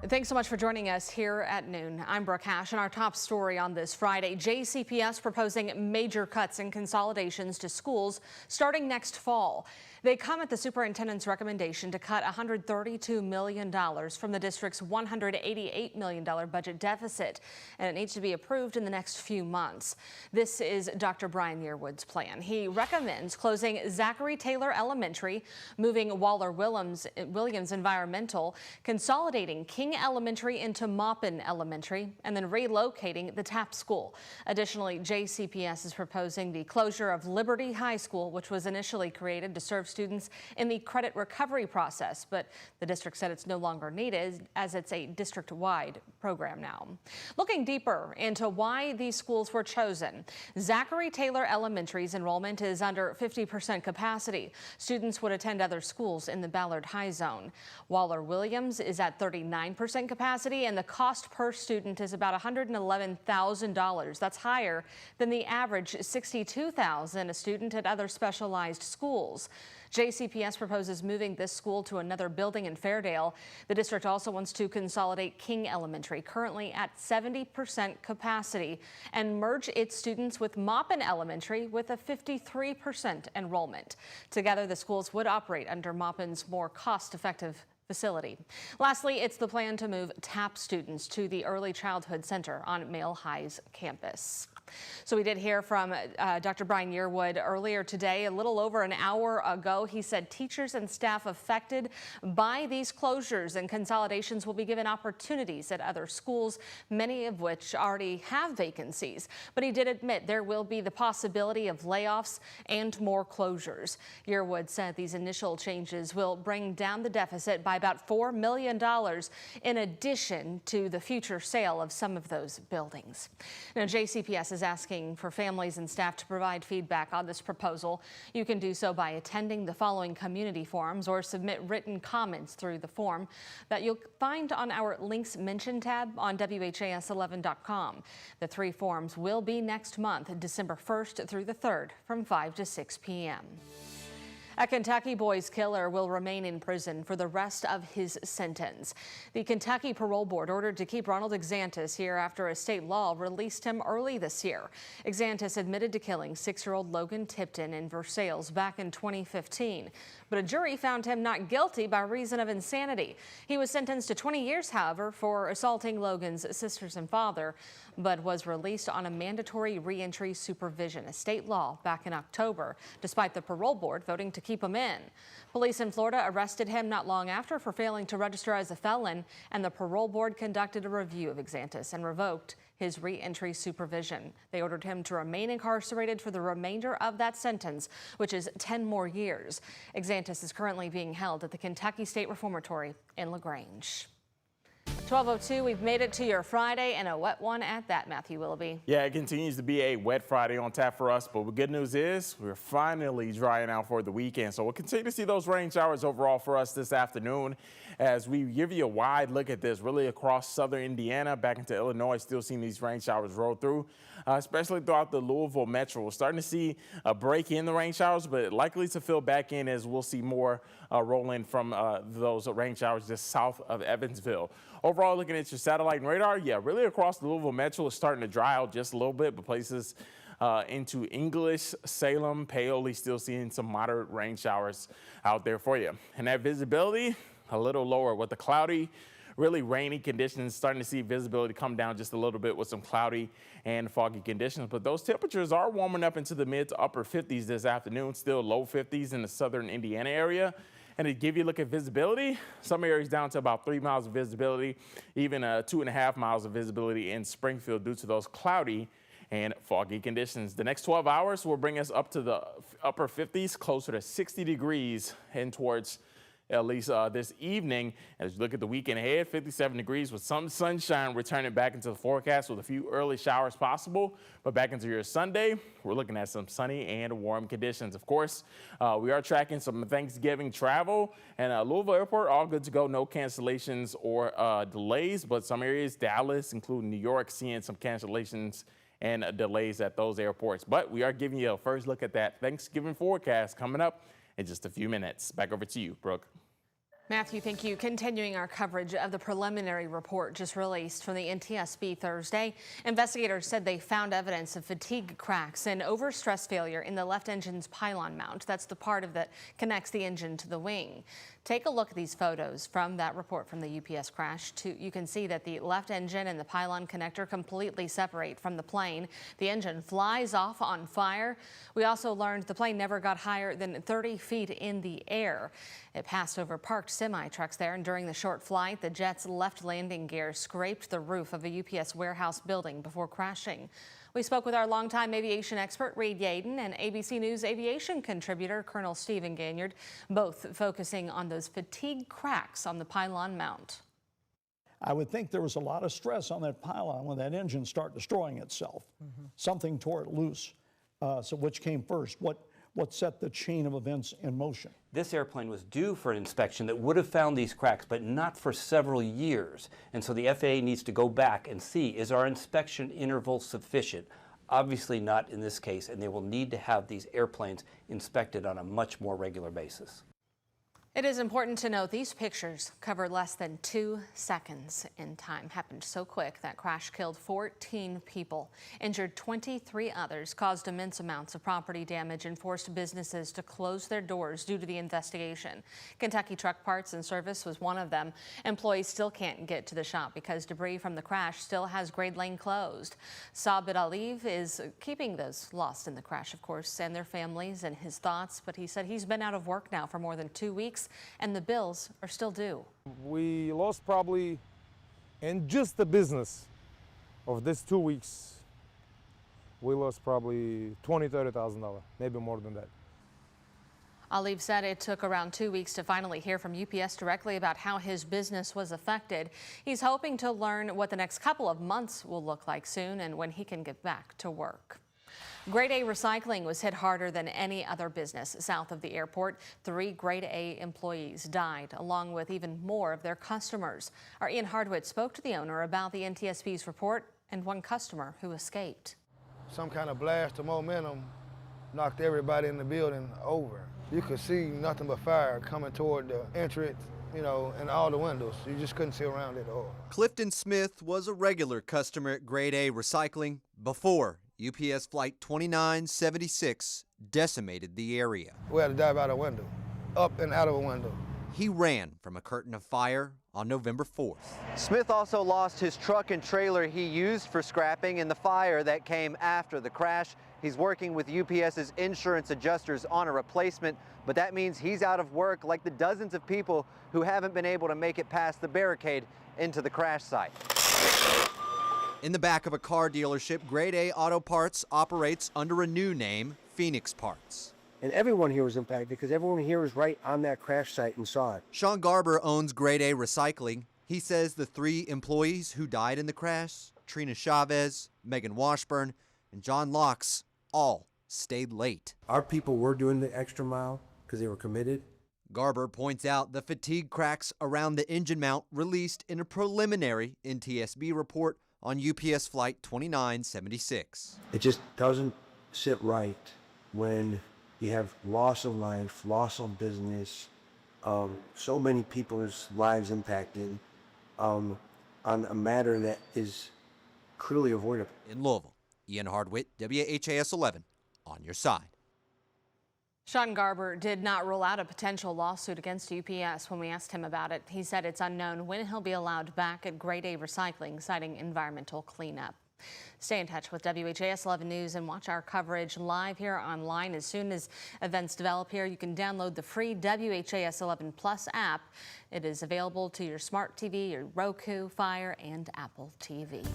Thanks so much for joining us here at noon. I'm Brooke Hash, and our top story on this Friday, JCPS proposing major cuts and consolidations to schools starting next fall. They come at the superintendent's recommendation to cut $132 million from the district's $188 million budget deficit, and it needs to be approved in the next few months. This is Dr. Brian Yearwood's plan. He recommends closing Zachary Taylor Elementary, moving Waller-Williams Environmental, consolidating King Elementary into Maupin Elementary, and then relocating the TAP school. Additionally, JCPS is proposing the closure of Liberty High School, which was initially created to serve students in the credit recovery process, but the district said it's no longer needed as it's a district-wide program now. Looking deeper into why these schools were chosen, Zachary Taylor Elementary's enrollment is under 50% capacity. Students would attend other schools in the Ballard High Zone. Waller-Williams is at 39% capacity, and the cost per student is about $111,000. That's higher than the average $62,000 a student at other specialized schools. JCPS proposes moving this school to another building in Fairdale. The district also wants to consolidate King Elementary, currently at 70% capacity, and merge its students with Maupin Elementary with a 53% enrollment. Together, the schools would operate under Maupin's more cost-effective facility. Lastly, it's the plan to move TAP students to the Early Childhood Center on Male High's campus. So we did hear from Dr. Brian Yearwood earlier today, a little over an hour ago. He said teachers and staff affected by these closures and consolidations will be given opportunities at other schools, many of which already have vacancies. But he did admit there will be the possibility of layoffs and more closures. Yearwood said these initial changes will bring down the deficit by about $4 million in addition to the future sale of some of those buildings. Now, JCPS is asking for families and staff to provide feedback on this proposal. You can do so by attending the following community forums or submit written comments through the form that you'll find on our Links Mentioned tab on WHAS11.com. The 3 forums will be next month, December 1st through the 3rd from 5 to 6 p.m. A Kentucky boy's killer will remain in prison for the rest of his sentence. The Kentucky Parole Board ordered to keep Ronald Exantis here after a state law released him early this year. Exantis admitted to killing 6-year-old Logan Tipton in Versailles back in 2015, but a jury found him not guilty by reason of insanity. He was sentenced to 20 years, however, for assaulting Logan's sisters and father, but was released on a mandatory reentry supervision, a state law, back in October, despite the parole board voting to keep him in. Police in Florida arrested him not long after for failing to register as a felon, and the parole board conducted a review of Exantis and revoked his reentry supervision. They ordered him to remain incarcerated for the remainder of that sentence, which is 10 more years. Exantis is currently being held at the Kentucky State Reformatory in LaGrange. 12:02, we've made it to your Friday, and a wet one at that, Matthew Willoughby. Yeah, it continues to be a wet Friday on tap for us, but the good news is we're finally drying out for the weekend. So we'll continue to see those rain showers overall for us this afternoon as we give you a wide look at this, really across southern Indiana, back into Illinois, still seeing these rain showers roll through, especially throughout the Louisville metro. We're starting to see a break in the rain showers, but likely to fill back in as we'll see more roll in from those rain showers just south of Evansville. Overall, looking at your satellite and radar, yeah, really across the Louisville metro, it's starting to dry out just a little bit, but places into English, Salem, Paoli, still seeing some moderate rain showers out there for you. And that visibility, a little lower with the cloudy, really rainy conditions, starting to see visibility come down just a little bit with some cloudy and foggy conditions. But those temperatures are warming up into the mid to upper 50s this afternoon, still low 50s in the southern Indiana area. And to give you a look at visibility, some areas down to about 3 miles of visibility, even 2.5 miles of visibility in Springfield due to those cloudy and foggy conditions. The next 12 hours will bring us up to the upper 50s, closer to 60 degrees and towards at least this evening. As you look at the weekend ahead, 57 degrees with some sunshine returning back into the forecast with a few early showers possible. But back into your Sunday, we're looking at some sunny and warm conditions. Of course, we are tracking some Thanksgiving travel, and Louisville Airport, all good to go. No cancellations or delays, but some areas, Dallas, including New York, seeing some cancellations and delays at those airports. But we are giving you a first look at that Thanksgiving forecast coming up in just a few minutes. Back over to you, Brooke. Matthew, thank you. Continuing our coverage of the preliminary report just released from the NTSB Thursday, investigators said they found evidence of fatigue cracks and overstress failure in the left engine's pylon mount. That's the part that connects the engine to the wing. Take a look at these photos from that report from the UPS crash. You can see that the left engine and the pylon connector completely separate from the plane. The engine flies off on fire. We also learned the plane never got higher than 30 feet in the air. It passed over parked semi-trucks there, and during the short flight, the jet's left landing gear scraped the roof of a UPS warehouse building before crashing. We spoke with our longtime aviation expert, Reed Yaden, and ABC News aviation contributor, Colonel Stephen Ganyard, both focusing on those fatigue cracks on the pylon mount. I would think there was a lot of stress on that pylon when that engine started destroying itself. Something tore it loose. So which came first? What set the chain of events in motion? This airplane was due for an inspection that would have found these cracks, but not for several years. And so the FAA needs to go back and see, is our inspection interval sufficient? Obviously not in this case, and they will need to have these airplanes inspected on a much more regular basis. It is important to note these pictures cover less than 2 seconds in time. Happened so quick. That crash killed 14 people, injured 23 others, caused immense amounts of property damage, and forced businesses to close their doors due to the investigation. Kentucky Truck Parts and Service was one of them. Employees still can't get to the shop because debris from the crash still has grade lane closed. Sabit Aliv is keeping those lost in the crash, of course, and their families and his thoughts, but he said he's been out of work now for more than 2 weeks. And the bills are still due. We lost probably, in just the business of this 2 weeks, we lost probably $20,000-$30,000, maybe more than that. Aliv said it took around 2 weeks to finally hear from UPS directly about how his business was affected. He's hoping to learn what the next couple of months will look like soon and when he can get back to work. Grade A recycling was hit harder than any other business south of the airport. 3 Grade A employees died, along with even more of their customers. Our Ian Hardwitt spoke to the owner about the NTSB's report and one customer who escaped. Some kind of blast of momentum knocked everybody in the building over. You could see nothing but fire coming toward the entrance, you know, and all the windows. You just couldn't see around it at all. Clifton Smith was a regular customer at Grade A Recycling before UPS Flight 2976 decimated the area. We had to dive out a window, up and out of a window. He ran from a curtain of fire on November 4th. Smith also lost his truck and trailer he used for scrapping in the fire that came after the crash. He's working with UPS's insurance adjusters on a replacement, but that means he's out of work like the dozens of people who haven't been able to make it past the barricade into the crash site. In the back of a car dealership, Grade A Auto Parts operates under a new name, Phoenix Parts. And everyone here was impacted because everyone here was right on that crash site and saw it. Sean Garber owns Grade A Recycling. He says the 3 employees who died in the crash, Trina Chavez, Megan Washburn, and John Locks, all stayed late. Our people were doing the extra mile because they were committed. Garber points out the fatigue cracks around the engine mount released in a preliminary NTSB report on UPS Flight 2976. It just doesn't sit right when you have loss of life, loss of business, so many people's lives impacted on a matter that is clearly avoidable. In Louisville, Ian Hardwitt, WHAS11, on your side. Sean Garber did not rule out a potential lawsuit against UPS when we asked him about it. He said it's unknown when he'll be allowed back at Grade A Recycling, citing environmental cleanup. Stay in touch with WHAS 11 News and watch our coverage live here online. As soon as events develop here, you can download the free WHAS 11 Plus app. It is available to your smart TV, your Roku, Fire, and Apple TV.